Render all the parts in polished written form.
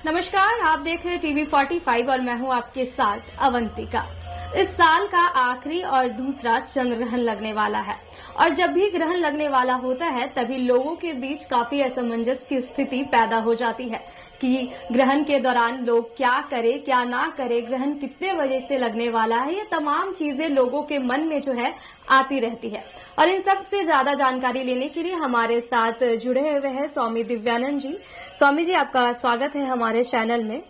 नमस्कार, आप देख रहे हैं टीवी 45 और मैं हूं आपके साथ अवंतिका। इस साल का आखिरी और दूसरा चंद्र ग्रहण लगने वाला है और जब भी ग्रहण लगने वाला होता है तभी लोगों के बीच काफी असमंजस की स्थिति पैदा हो जाती है कि ग्रहण के दौरान लोग क्या करें क्या ना करें, ग्रहण कितने बजे से लगने वाला है, ये तमाम चीजें लोगों के मन में जो है आती रहती है। और इन सब से ज्यादा जानकारी लेने के लिए हमारे साथ जुड़े हुए हैं स्वामी दिव्यानंद जी। स्वामी जी, आपका स्वागत है हमारे चैनल में।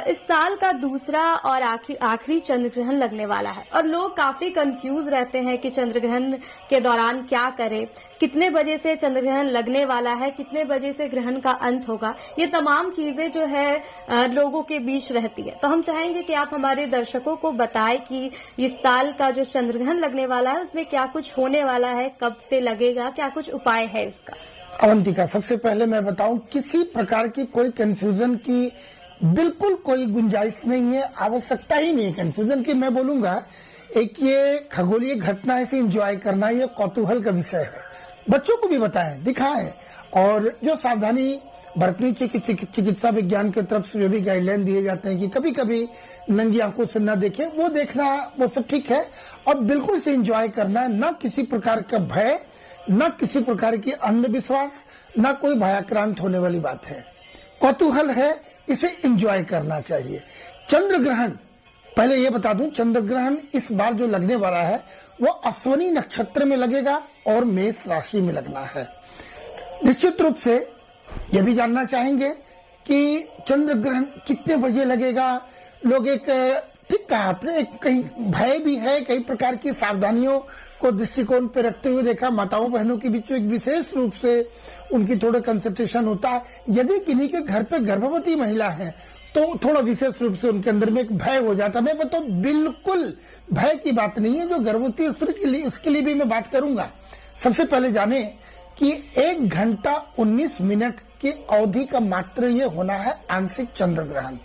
इस साल का दूसरा और आखिरी चंद्र ग्रहण लगने वाला है और लोग काफी कंफ्यूज रहते हैं कि चंद्र ग्रहण के दौरान क्या करें, कितने बजे से चंद्र ग्रहण लगने वाला है, कितने बजे से ग्रहण का अंत होगा, ये तमाम चीजें जो है लोगों के बीच रहती है। तो हम चाहेंगे कि आप हमारे दर्शकों को बताएं कि इस साल का जो चंद्र ग्रहण लगने वाला है उसमें क्या कुछ होने वाला है, कब से लगेगा, क्या कुछ उपाय है इसका। अवंतिका, सबसे पहले मैं बताऊं, किसी प्रकार की कोई कंफ्यूजन की बिल्कुल कोई गुंजाइश नहीं है, आवश्यकता ही नहीं है कंफ्यूजन की। मैं बोलूंगा एक ये खगोलीय घटना है, इसे एंजॉय करना ये कौतूहल का विषय है। बच्चों को भी बताएं, दिखाएं, और जो सावधानी बरतनी चाहिए चिकित्सा विज्ञान की तरफ से जो भी गाइडलाइन दिए जाते हैं कि कभी कभी नंगी आंखों से न देखें, वो देखना वो सब ठीक है और बिल्कुल इसे एंजॉय करना है। न किसी प्रकार का भय, न किसी प्रकार की अंधविश्वास, न कोई भयाक्रांत होने वाली बात है। कौतूहल है, इसे एंजॉय करना चाहिए। चंद्र ग्रहण, पहले ये बता दूं, चंद्र ग्रहण इस बार जो लगने वाला है वो अश्विनी नक्षत्र में लगेगा और मेष राशि में लगना है। निश्चित रूप से ये भी जानना चाहेंगे कि चंद्र ग्रहण कितने बजे लगेगा। लोग एक ठीक कहा आपने, एक कहीं भय भी है, कई प्रकार की सावधानियों को दृष्टिकोण पे रखते हुए देखा माताओं बहनों के बीच में एक विशेष रूप से उनकी थोड़ा कंसंट्रेशन होता है। यदि किन्हीं के घर पे गर्भवती महिला है तो थोड़ा विशेष रूप से उनके अंदर में एक भय हो जाता है। मैं बताऊं, बिल्कुल भय की बात नहीं है। जो गर्भवती स्त्री के लिए, उसके लिए भी मैं बात करूंगा। सबसे पहले जाने कि 1 घंटा 19 मिनट की अवधि का मात्र ये होना है आंशिक चंद्र ग्रहण।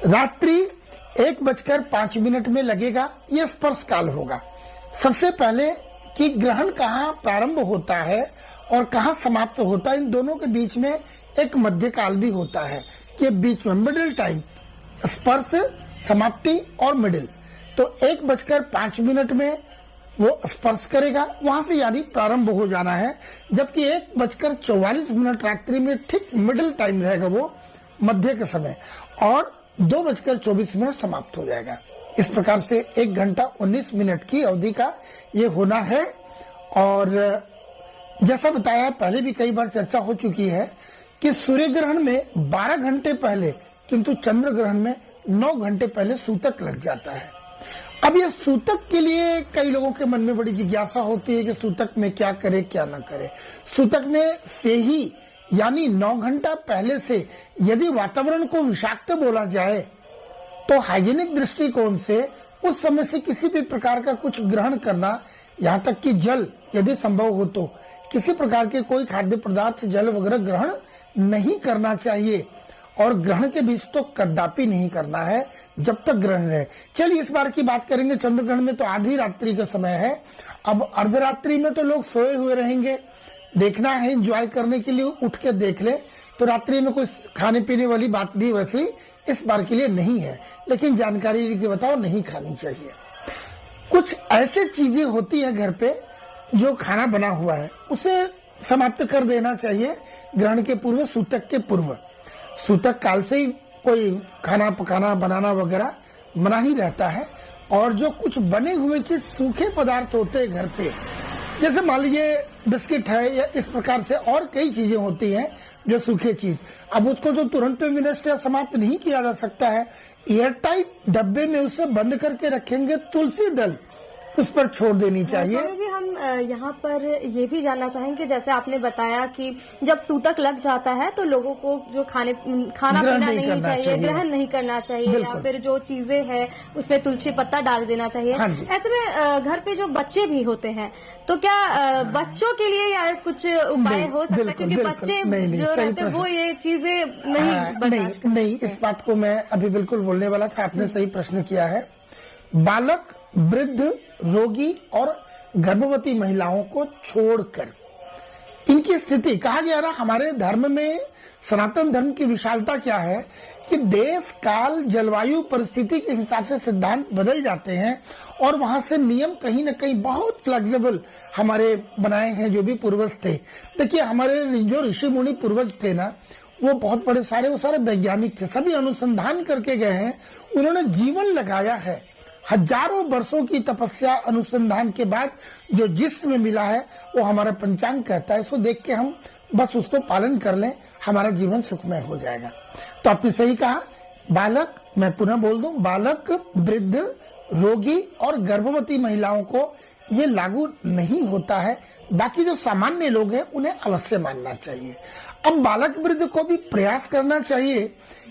रात्रि 1:05 में लगेगा, ये स्पर्श काल होगा। सबसे पहले कि ग्रहण कहाँ प्रारंभ होता है और कहाँ समाप्त होता है, इन दोनों के बीच में एक मध्य काल भी होता है कि बीच में मिडिल टाइम, स्पर्श, समाप्ति और मिडिल। तो 1:05 में वो स्पर्श करेगा, वहां से यानी प्रारंभ हो जाना है। जबकि 1:44 रात्रि में ठीक मिडिल टाइम रहेगा, वो मध्य के समय, और 2:24 समाप्त हो जाएगा। इस प्रकार से 1 घंटा 19 मिनट की अवधि का ये होना है। और जैसा बताया पहले भी कई बार चर्चा हो चुकी है कि सूर्य ग्रहण में 12 घंटे पहले, किंतु चंद्र ग्रहण में 9 घंटे पहले सूतक लग जाता है। अब ये सूतक के लिए कई लोगों के मन में बड़ी जिज्ञासा होती है कि सूतक में क्या करे क्या ना करे। सूतक में से ही यानी 9 घंटा पहले से यदि वातावरण को विषाक्त बोला जाए तो हाइजीनिक दृष्टिकोण से उस समय से किसी भी प्रकार का कुछ ग्रहण करना, यहाँ तक कि जल यदि संभव हो तो किसी प्रकार के कोई खाद्य पदार्थ, जल वगैरह ग्रहण नहीं करना चाहिए। और ग्रहण के बीच तो कदापि नहीं करना है जब तक ग्रहण रहे। चलिए इस बार की बात करेंगे। चंद्र ग्रहण में तो आधी रात्रि का समय है। अब अर्धरात्रि में तो लोग सोए हुए रहेंगे, देखना है एंजॉय करने के लिए उठ के देख ले, तो रात्रि में कोई खाने पीने वाली बात भी वैसी इस बार के लिए नहीं है। लेकिन जानकारी की बताओ, नहीं खानी चाहिए। कुछ ऐसे चीजें होती है घर पे, जो खाना बना हुआ है उसे समाप्त कर देना चाहिए ग्रहण के पूर्व, सूतक के पूर्व। सूतक काल से ही कोई खाना पकाना बनाना वगैरह मना ही रहता है। और जो कुछ बने हुए चीज, सूखे पदार्थ होते हैं घर पे, जैसे मान लीजिए बिस्किट है या इस प्रकार से और कई चीजें होती हैं जो सूखे चीज, अब उसको तो तुरंत पे विनष्ट या समाप्त नहीं किया जा सकता है। एयरटाइट डब्बे में उसे बंद करके रखेंगे। तुलसी दल उस पर छोड़ देनी चाहिए। स्वामी जी, हम यहाँ पर ये भी जानना चाहेंगे, जैसे आपने बताया कि जब सूतक लग जाता है तो लोगों को जो खाना पीना नहीं चाहिए, ग्रहण नहीं करना चाहिए, या फिर जो चीजें हैं उसमें तुलसी पत्ता डाल देना चाहिए। ऐसे में घर पे जो बच्चे भी होते हैं, तो क्या बच्चों के लिए यार कुछ उपाय हो सकता है? क्योंकि बच्चे जो रहते हैं वो ये चीजें नहीं, इस बात को मैं अभी बिल्कुल बोलने वाला था। आपने सही प्रश्न किया है। बालक, वृद्ध, रोगी और गर्भवती महिलाओं को छोड़कर इनकी स्थिति, कहा गया ना हमारे धर्म में सनातन धर्म की विशालता क्या है कि देश काल जलवायु परिस्थिति के हिसाब से सिद्धांत बदल जाते हैं और वहां से नियम कहीं न कहीं बहुत फ्लेक्सिबल हमारे बनाए हैं जो भी पूर्वज थे। देखिए हमारे जो ऋषि मुनि पूर्वज थे ना, वो बहुत बड़े वो सारे वैज्ञानिक थे, सभी अनुसंधान करके गए हैं, उन्होंने जीवन लगाया है। हजारों वर्षों की तपस्या अनुसंधान के बाद जो जिस्ट में मिला है वो हमारा पंचांग कहता है। इसको देख के हम बस उसको पालन कर लें, हमारा जीवन सुखमय हो जाएगा। तो आपने सही कहा, बालक, मैं पुनः बोल दूं, बालक, वृद्ध, रोगी और गर्भवती महिलाओं को ये लागू नहीं होता है। बाकी जो सामान्य लोग हैं उन्हें अवश्य मानना चाहिए। अब बालक वृद्ध को भी प्रयास करना चाहिए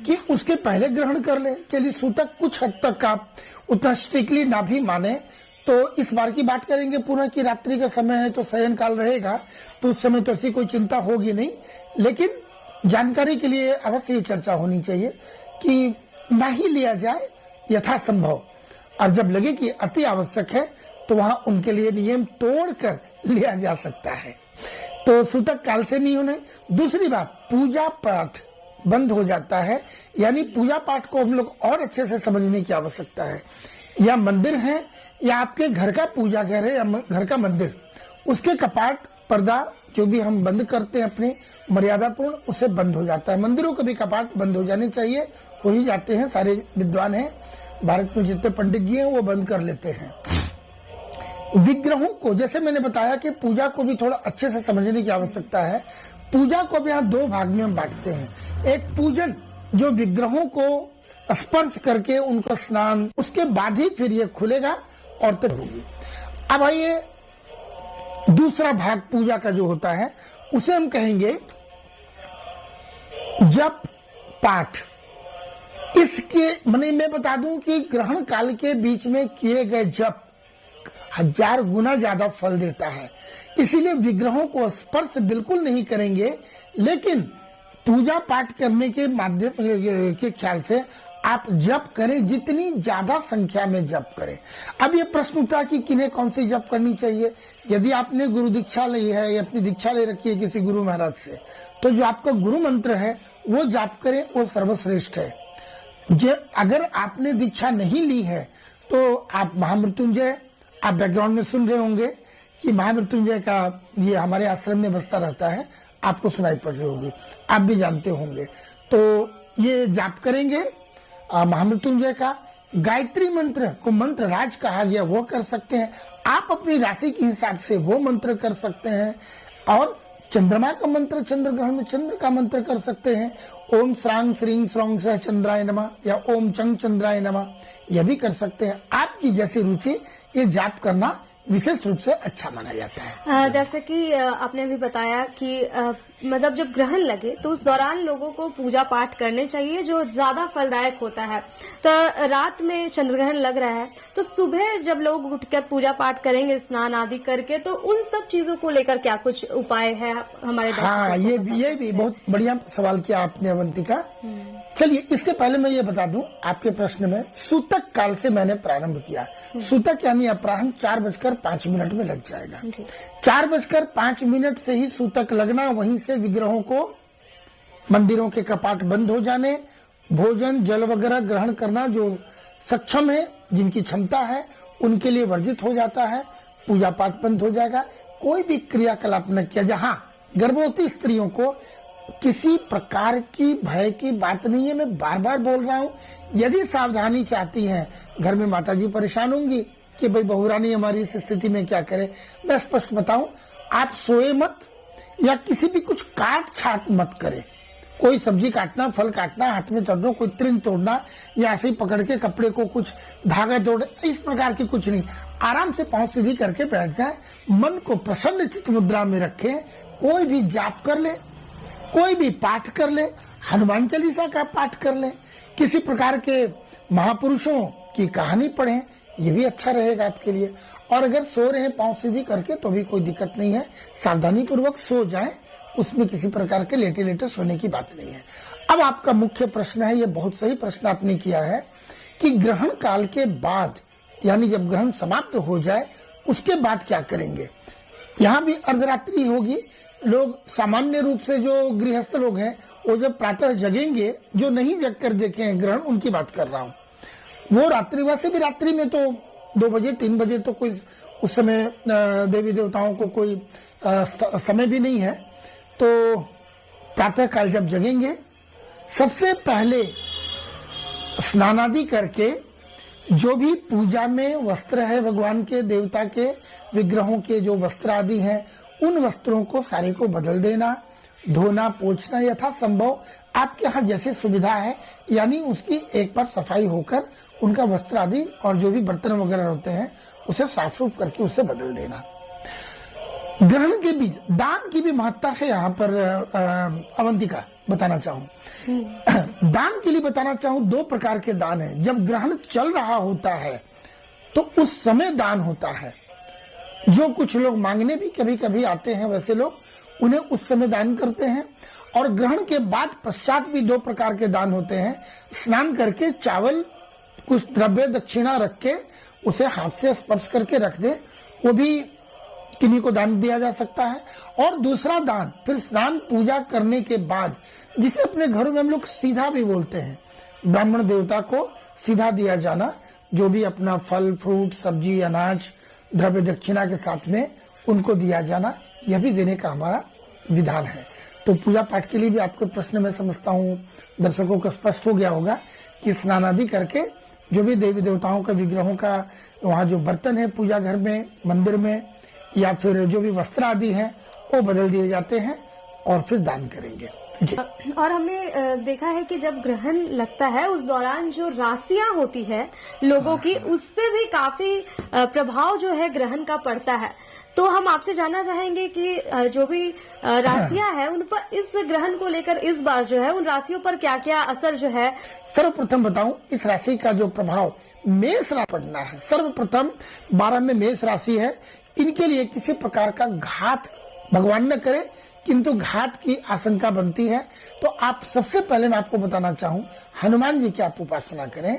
कि उसके पहले ग्रहण कर ले। चलिए सूतक कुछ हद तक आप उतना स्ट्रिक्टली ना भी माने तो इस बार की बात करेंगे पुनः की रात्रि का समय है तो शयन काल रहेगा, तो उस समय तो ऐसी कोई चिंता होगी नहीं। लेकिन जानकारी के लिए अवश्य ये चर्चा होनी चाहिए कि ना ही लिया जाए यथासंभव, और जब लगे कि अति आवश्यक है तो वहां उनके लिए नियम तोड़कर लिया जा सकता है। तो सूतक काल से नहीं होने। दूसरी बात, पूजा पाठ बंद हो जाता है, यानी पूजा पाठ को हम लोग और अच्छे से समझने की आवश्यकता है। या मंदिर है या आपके घर का पूजा घर है या घर का मंदिर, उसके कपाट पर्दा जो भी हम बंद करते हैं अपने मर्यादापूर्ण, उसे बंद हो जाता है। मंदिरों के भी कपाट बंद हो जाने चाहिए, हो ही जाते हैं, सारे विद्वान हैं भारत में जितने पंडित जी हैं वो बंद कर लेते हैं। विग्रहों को, जैसे मैंने बताया कि पूजा को भी थोड़ा अच्छे से समझने की आवश्यकता है। पूजा को भी यहाँ दो भाग में हम बांटते हैं। एक पूजन जो विग्रहों को स्पर्श करके उनको स्नान, उसके बाद ही फिर ये खुलेगा और तब होगी। अब आइए दूसरा भाग पूजा का जो होता है उसे हम कहेंगे जप पाठ। इसके मैं बता दूं कि ग्रहण काल के बीच में किए गए जप 1000 गुना ज्यादा फल देता है। इसीलिए विग्रहों को स्पर्श बिल्कुल नहीं करेंगे, लेकिन पूजा पाठ करने के माध्यम के ख्याल से आप जप करें, जितनी ज्यादा संख्या में जप करें। अब ये प्रश्न उठा कि किन्हें कौन सी जप करनी चाहिए। यदि आपने गुरु दीक्षा ली है या अपनी दीक्षा ले रखी है किसी गुरु महाराज से, तो जो आपका गुरु मंत्र है वो जाप करें, वो सर्वश्रेष्ठ है। अगर आपने दीक्षा नहीं ली है तो आप महामृत्युंजय, आप बैकग्राउंड में सुन रहे होंगे कि महामृत्युंजय का ये हमारे आश्रम में बसता रहता है, आपको सुनाई पड़ रही होगी, आप भी जानते होंगे। तो ये जाप करेंगे महामृत्युंजय का। गायत्री मंत्र को मंत्र राज कहा गया, वो कर सकते हैं। आप अपनी राशि के हिसाब से वो मंत्र कर सकते हैं। और चंद्रमा का मंत्र, चंद्र ग्रहण में चंद्र का मंत्र कर सकते हैं। ओम श्रांग श्रींग श्रौंग सह चंद्राय नमः या ओम चंग चंद्राय नमः, यह भी कर सकते हैं। आपकी जैसी रुचि, ये जाप करना विशेष रूप से अच्छा माना जाता है। जैसे कि आपने भी बताया कि मतलब जब ग्रहण लगे तो उस दौरान लोगों को पूजा पाठ करने चाहिए जो ज्यादा फलदायक होता है। तो रात में चंद्रग्रहण लग रहा है तो सुबह जब लोग उठकर पूजा पाठ करेंगे स्नान आदि करके, तो उन सब चीजों को लेकर क्या कुछ उपाय है हमारे? हाँ, ये भी बहुत बढ़िया सवाल किया आपने अवंतिका। चलिए इसके पहले मैं ये बता दूं, आपके प्रश्न में सूतक काल से मैंने प्रारंभ किया। सूतक यानी अपराह्न 4:05 में लग जाएगा। 4:05 से ही सूतक लगना, वहीं से विग्रहों को मंदिरों के कपाट बंद हो जाने, भोजन जल वगैरह ग्रहण करना जो सक्षम है, जिनकी क्षमता है, उनके लिए वर्जित हो जाता है। पूजा पाठ बंद हो जाएगा, कोई भी क्रियाकलाप न किया। जहाँ गर्भवती स्त्रियों को किसी प्रकार की भय की बात नहीं है, मैं बार बार बोल रहा हूँ। यदि सावधानी चाहती हैं, घर में माताजी परेशान होंगी कि भाई बहुरानी हमारी इस स्थिति में क्या करे। मैं स्पष्ट बताऊं, आप सोए मत या किसी भी कुछ काट छाट मत करें। कोई सब्जी काटना, फल काटना, हाथ में तोड़ना, कोई त्रिन तोड़ना या ऐसे ही पकड़ के कपड़े को कुछ धागा तोड़ना, इस प्रकार की कुछ नहीं। आराम से पांव सीधी करके बैठ जाए, मन को प्रसन्न चित्त मुद्रा में रखें। कोई भी जाप कर ले, कोई भी पाठ कर ले, हनुमान चालीसा का पाठ कर ले, किसी प्रकार के महापुरुषों की कहानी पढ़ें, ये भी अच्छा रहेगा आपके लिए। और अगर सो रहे हैं पांव सीधी करके तो भी कोई दिक्कत नहीं है, सावधानी पूर्वक सो जाएं, उसमें किसी प्रकार के लेटे लेटे सोने की बात नहीं है। अब आपका मुख्य प्रश्न है, ये बहुत सही प्रश्न आपने किया है कि ग्रहण काल के बाद, यानी जब ग्रहण समाप्त हो जाए उसके बाद क्या करेंगे। यहाँ भी अर्धरात्रि होगी। लोग सामान्य रूप से जो गृहस्थ लोग हैं वो जब प्रातः जगेंगे, जो नहीं जग कर देखे हैं ग्रहण, उनकी बात कर रहा हूं। वो रात्रि, वैसे भी रात्रि में तो 2 बजे 3 बजे तो कोई उस समय देवी देवताओं को कोई समय भी नहीं है। तो प्रातः काल जब जगेंगे, सबसे पहले स्नानादि करके जो भी पूजा में वस्त्र है, भगवान के देवता के विग्रहों के जो वस्त्र आदि हैं, उन वस्त्रों को सारे को बदल देना, धोना, पोंछना, यथासंभव आपके यहाँ जैसे सुविधा है, यानी उसकी एक बार सफाई होकर उनका वस्त्र आदि और जो भी बर्तन वगैरह होते हैं उसे साफ सुफ करके उसे बदल देना। ग्रहण के बीच दान की भी महत्ता है यहाँ पर। अवंतिका बताना चाहूं, दान के लिए बताना चाहूं, 2 प्रकार के दान है। जब ग्रहण चल रहा होता है तो उस समय दान होता है। जो कुछ लोग मांगने भी कभी कभी आते हैं, वैसे लोग उन्हें उस समय दान करते हैं। और ग्रहण के बाद पश्चात भी 2 प्रकार के दान होते हैं। स्नान करके चावल कुछ द्रव्य दक्षिणा रख के उसे हाथ से स्पर्श करके रख दे, वो भी किन्हीं को दान दिया जा सकता है। और दूसरा दान फिर स्नान पूजा करने के बाद, जिसे अपने घरों में हम लोग सीधा भी बोलते हैं, ब्राह्मण देवता को सीधा दिया जाना, जो भी अपना फल फ्रूट सब्जी अनाज द्रव्य दक्षिणा के साथ में उनको दिया जाना, यह भी देने का हमारा विधान है। तो पूजा पाठ के लिए भी आपके प्रश्न में समझता हूँ दर्शकों को स्पष्ट हो गया होगा कि स्नान आदि करके जो भी देवी देवताओं के विग्रहों का वहाँ जो बर्तन है पूजा घर में, मंदिर में, या फिर जो भी वस्त्र आदि हैं वो बदल दिए जाते हैं और फिर दान करेंगे। और हमने देखा है कि जब ग्रहण लगता है उस दौरान जो राशियां होती है लोगों की, उस पे भी काफी प्रभाव जो है ग्रहण का पड़ता है। तो हम आपसे जानना चाहेंगे कि जो भी राशियां हैं उन पर इस ग्रहण को लेकर इस बार जो है उन राशियों पर क्या क्या असर जो है। सर्वप्रथम बताऊं, इस राशि का जो प्रभाव मेष राशि पड़ना है। सर्वप्रथम 12 में मेष राशि है। इनके लिए किसी प्रकार का घात भगवान न करे, किंतु घात की आशंका बनती है। तो आप सबसे पहले मैं आपको बताना चाहूं, हनुमान जी की आप उपासना करें,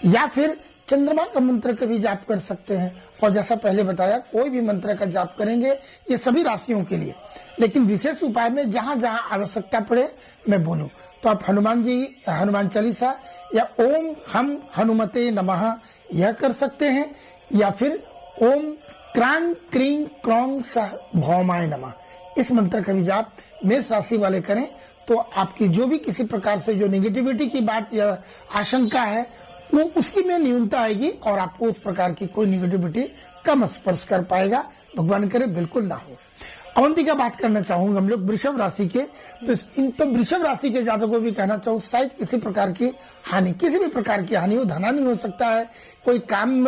या फिर चंद्रमा का मंत्र का भी जाप कर सकते हैं। और जैसा पहले बताया, कोई भी मंत्र का जाप करेंगे, ये सभी राशियों के लिए। लेकिन विशेष उपाय में जहां जहां आवश्यकता पड़े मैं बोलूं, तो आप हनुमान चालीसा या ओम हम हनुमते नमः यह कर सकते हैं, या फिर ओम क्रांग क्रीं क्रौंग सह भौमाय नमः, इस मंत्र का भी जाप मेष राशि वाले करें। तो आपकी जो भी किसी प्रकार से जो नेगेटिविटी की बात या आशंका है, वो उसकी में न्यूनता आएगी और आपको उस प्रकार की कोई नेगेटिविटी कम स्पर्श कर पाएगा। भगवान करे बिल्कुल ना हो। अवंतिका बात करना चाहूंगा हम लोग वृषभ राशि के। तो वृषभ राशि के जातकों को भी कहना चाहूँ, शायद किसी प्रकार की हानि, किसी भी प्रकार की हानि हो, धनहानि हो सकता है, कोई काम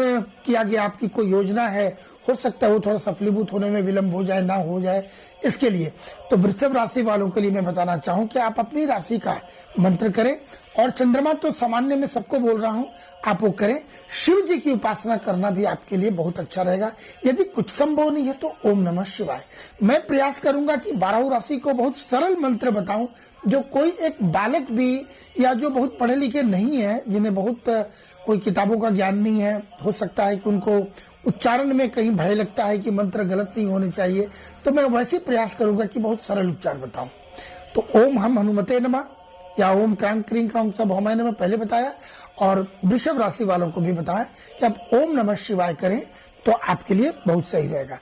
किया गया, आपकी कोई योजना है, हो सकता है वो थोड़ा सफलीभूत होने में विलंब हो जाए, ना हो जाए। इसके लिए तो वृषभ राशि वालों के लिए मैं बताना चाहूँ कि आप अपनी राशि का मंत्र करें। और चंद्रमा तो सामान्य में सबको बोल रहा हूं, आप वो करें। शिव जी की उपासना करना भी आपके लिए बहुत अच्छा रहेगा। यदि कुछ संभव नहीं है तो ओम नमः शिवाय। मैं प्रयास करूंगा कि 12 राशि को बहुत सरल मंत्र बताऊं, जो कोई एक बालक भी या जो बहुत पढ़े लिखे नहीं है, जिन्हें बहुत कोई किताबों का ज्ञान नहीं है, हो सकता है कि उनको उच्चारण में कहीं भय लगता है कि मंत्र गलत नहीं होने चाहिए, तो मैं वैसे प्रयास करूंगा कि बहुत सरल उपचार बताऊं। तो ओम हम हनुमते नमः या ओम क्रांग क्रीं क्रौंग सह भौमाय नमः पहले बताया, और वृषभ राशि वालों को भी बताया कि आप ओम नमः शिवाय करें तो आपके लिए बहुत सही रहेगा।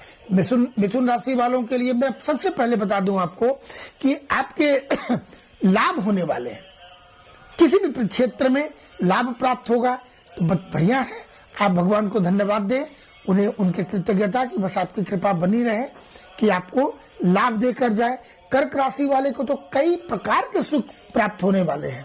मिथुन राशि वालों के लिए मैं सबसे पहले बता दूं आपको कि आपके लाभ होने वाले हैं, किसी भी क्षेत्र में लाभ प्राप्त होगा, तो बहुत बढ़िया है। आप भगवान को धन्यवाद दें, उन्हें उनके कृतज्ञता की बस आपकी कृपा बनी रहे कि आपको लाभ देकर जाए। कर्क राशि वाले को तो कई प्रकार के सुख प्राप्त होने वाले हैं,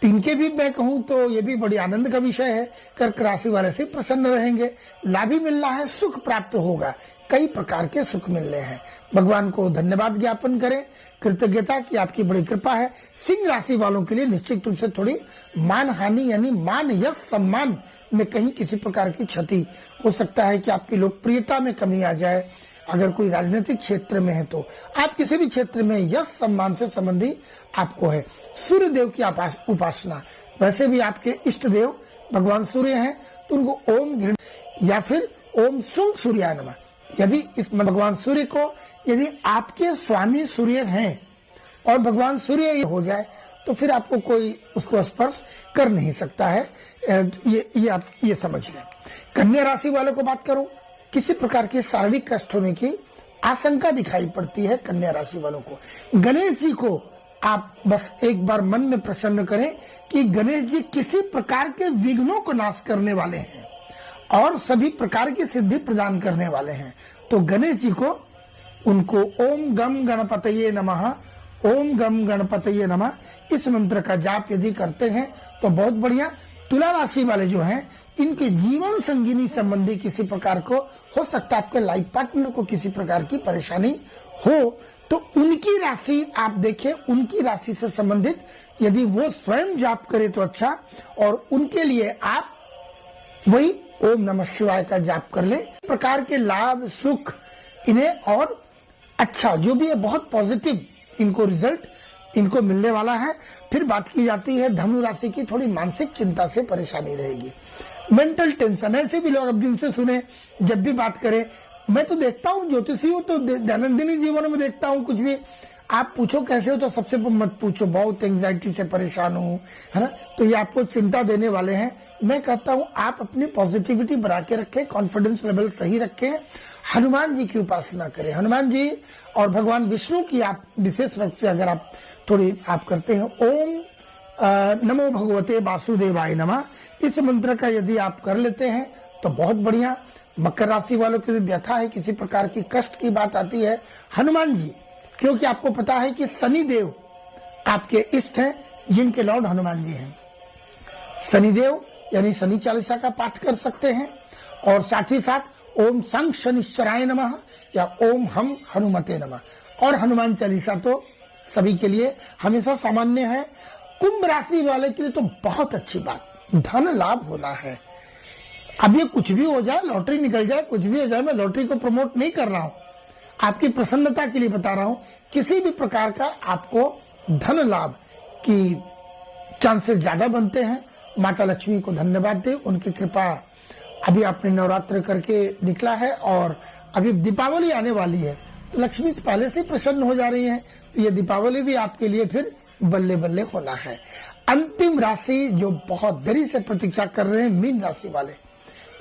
तो इनके भी मैं कहूं तो ये भी बड़ी आनंद का विषय है। कर्क राशि वाले से प्रसन्न रहेंगे, लाभ ही मिल रहा है, सुख प्राप्त होगा, कई प्रकार के सुख मिल रहे हैं। भगवान को धन्यवाद ज्ञापन करें, कृतज्ञता की आपकी बड़ी कृपा है। सिंह राशि वालों के लिए निश्चित रूप से थोड़ी मान हानि यानी मान यश सम्मान में कहीं किसी प्रकार की क्षति हो सकता है कि आपकी लोकप्रियता में कमी आ जाए। अगर कोई राजनीतिक क्षेत्र में है तो आप किसी भी क्षेत्र में यश सम्मान से संबंधी आपको है। सूर्य देव की उपासना, वैसे भी आपके इष्ट देव भगवान सूर्य हैं, तो उनको ओम घृण या फिर ओम सुंग सूर्याय नमः, यदि इस भगवान सूर्य को यदि आपके स्वामी सूर्य हैं और भगवान सूर्य हो जाए तो फिर आपको कोई उसको स्पर्श कर नहीं सकता है। आप ये समझ लें। कन्या राशि वालों को बात करूं, किसी प्रकार के शारीरिक कष्ट होने की आशंका दिखाई पड़ती है कन्या राशि वालों को। गणेश जी को आप बस एक बार मन में प्रसन्न करें कि गणेश जी किसी प्रकार के विघ्नों को नाश करने वाले हैं और सभी प्रकार की सिद्धि प्रदान करने वाले हैं। तो गणेश जी को उनको ओम गम गणपतये नमः, ओम गम गणपतये नमः इस मंत्र का जाप यदि करते हैं तो बहुत बढ़िया। तुला राशि वाले जो हैं, इनके जीवन संगिनी संबंधी किसी प्रकार को हो सकता है आपके लाइफ पार्टनर को किसी प्रकार की परेशानी हो, तो उनकी राशि आप देखें, उनकी राशि से संबंधित यदि वो स्वयं जाप करे तो अच्छा, और उनके लिए आप वही ओम नमः शिवाय का जाप कर ले। प्रकार के लाभ सुख इन्हें और अच्छा जो भी है बहुत पॉजिटिव इनको रिजल्ट इनको मिलने वाला है। फिर बात की जाती है धनु राशि की, थोड़ी मानसिक चिंता से परेशानी रहेगी, मेंटल टेंशन। ऐसे भी लोग अब जिनसे सुने जब भी बात करें, मैं तो देखता हूँ ज्योतिषी हूँ तो दैनंदिन जीवन में देखता हूँ, कुछ भी आप पूछो कैसे हो तो सबसे मत पूछो, बहुत एंजाइटी से परेशान हूँ, है ना, तो ये आपको चिंता देने वाले हैं। मैं कहता हूँ आप अपनी पॉजिटिविटी बढ़ा के रखें, कॉन्फिडेंस लेवल सही रखें, हनुमान जी की उपासना करें। हनुमान जी और भगवान विष्णु की आप विशेष रूप से अगर आप थोड़ी आप करते हैं, ओम नमो भगवते वासुदेवाय नमः इस मंत्र का यदि आप कर लेते हैं तो बहुत बढ़िया। मकर राशि वालों की भी व्यथा है, किसी प्रकार की कष्ट की बात आती है, हनुमान जी, क्योंकि आपको पता है कि शनि देव आपके इष्ट हैं जिनके लॉर्ड हनुमान जी हैं। शनिदेव यानी शनि चालीसा का पाठ कर सकते हैं, और साथ ही साथ ओम संग शनिश्चराय नमः या ओम हम हनुमते नमः, और हनुमान चालीसा तो सभी के लिए हमेशा सामान्य है। कुंभ राशि वाले के लिए तो बहुत अच्छी बात, धन लाभ होना है। अब ये कुछ भी हो जाए, लॉटरी निकल जाए, कुछ भी हो जाए, मैं लॉटरी को प्रमोट नहीं कर रहा हूं, आपकी प्रसन्नता के लिए बता रहा हूं, किसी भी प्रकार का आपको धन लाभ की चांसेस ज्यादा बनते हैं। माता लक्ष्मी को धन्यवाद दे, उनकी कृपा। अभी आपने नवरात्र करके निकला है और अभी दीपावली आने वाली है, तो लक्ष्मी पहले से प्रसन्न हो जा रही है, तो ये दीपावली भी आपके लिए फिर बल्ले बल्ले होना है। अंतिम राशि जो बहुत देरी से प्रतीक्षा कर रहे हैं मीन राशि वाले,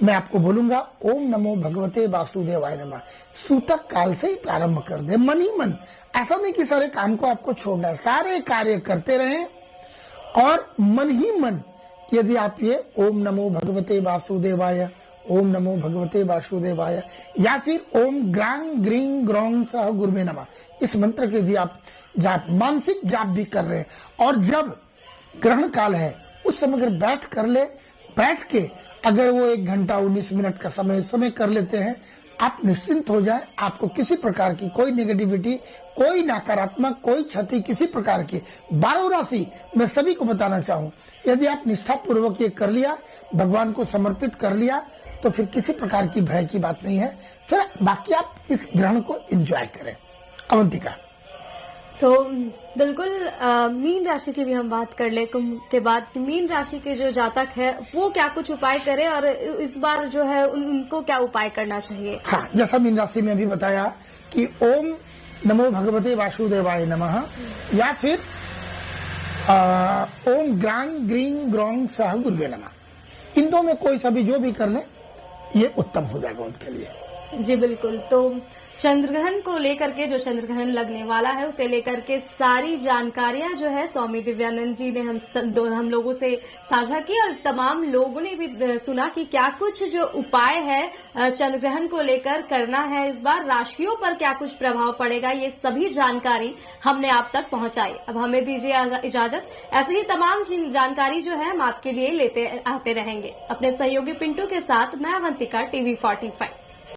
मैं आपको बोलूंगा ओम नमो भगवते वासुदेवाय नमः सूतक काल से ही प्रारंभ कर दे, मन ही मन। ऐसा नहीं कि सारे काम को आपको छोड़ना है, सारे कार्य करते रहें और मन ही मन यदि आप ये ओम नमो भगवते वासुदेवाय, ओम नमो भगवते वासुदेवाय या फिर ओम ग्रांग ग्रीं ग्रौंग सह गुरुवे नमः इस मंत्र के यदि आप जाप मानसिक जाप भी कर रहे हैं, और जब ग्रहण काल है उस समय अगर बैठ के अगर वो 1 घंटा 19 मिनट का समय कर लेते हैं, आप निश्चिंत हो जाए, आपको किसी प्रकार की कोई नेगेटिविटी, कोई नकारात्मक, कोई क्षति किसी प्रकार की। 12 राशि मैं सभी को बताना चाहूं, यदि आप निष्ठा पूर्वक ये कर लिया, भगवान को समर्पित कर लिया, तो फिर किसी प्रकार की भय की बात नहीं है। फिर बाकी आप इस ग्रहण को एंजॉय करें। अवंतिका, तो बिल्कुल मीन राशि की भी हम बात कर ले कुंभ के बाद कि मीन राशि के जो जातक है वो क्या कुछ उपाय करें और इस बार जो है उनको क्या उपाय करना चाहिए। हाँ, जैसा मीन राशि में भी बताया कि ओम नमो भगवते वासुदेवाय नमः या फिर ओम ग्रांग ग्रीं ग्रौंग सह गुरुवे नमः, इन दो में कोई सभी जो भी कर ले ये उत्तम हो जाएगा उनके लिए। जी बिल्कुल। तो चंद्रग्रहण को लेकर के, जो चंद्रग्रहण लगने वाला है उसे लेकर के सारी जानकारियां जो है स्वामी दिव्यानंद जी ने हम लोगों से साझा की, और तमाम लोगों ने भी सुना कि क्या कुछ जो उपाय है चंद्रग्रहण को लेकर करना है, इस बार राशियों पर क्या कुछ प्रभाव पड़ेगा, ये सभी जानकारी हमने आप तक पहुंचाई। अब हमें दीजिए इजाजत, ऐसे ही तमाम जानकारी जो है हम आपके लिए लेते आते रहेंगे। अपने सहयोगी पिंटू के साथ मैं अवंतिका, TV45।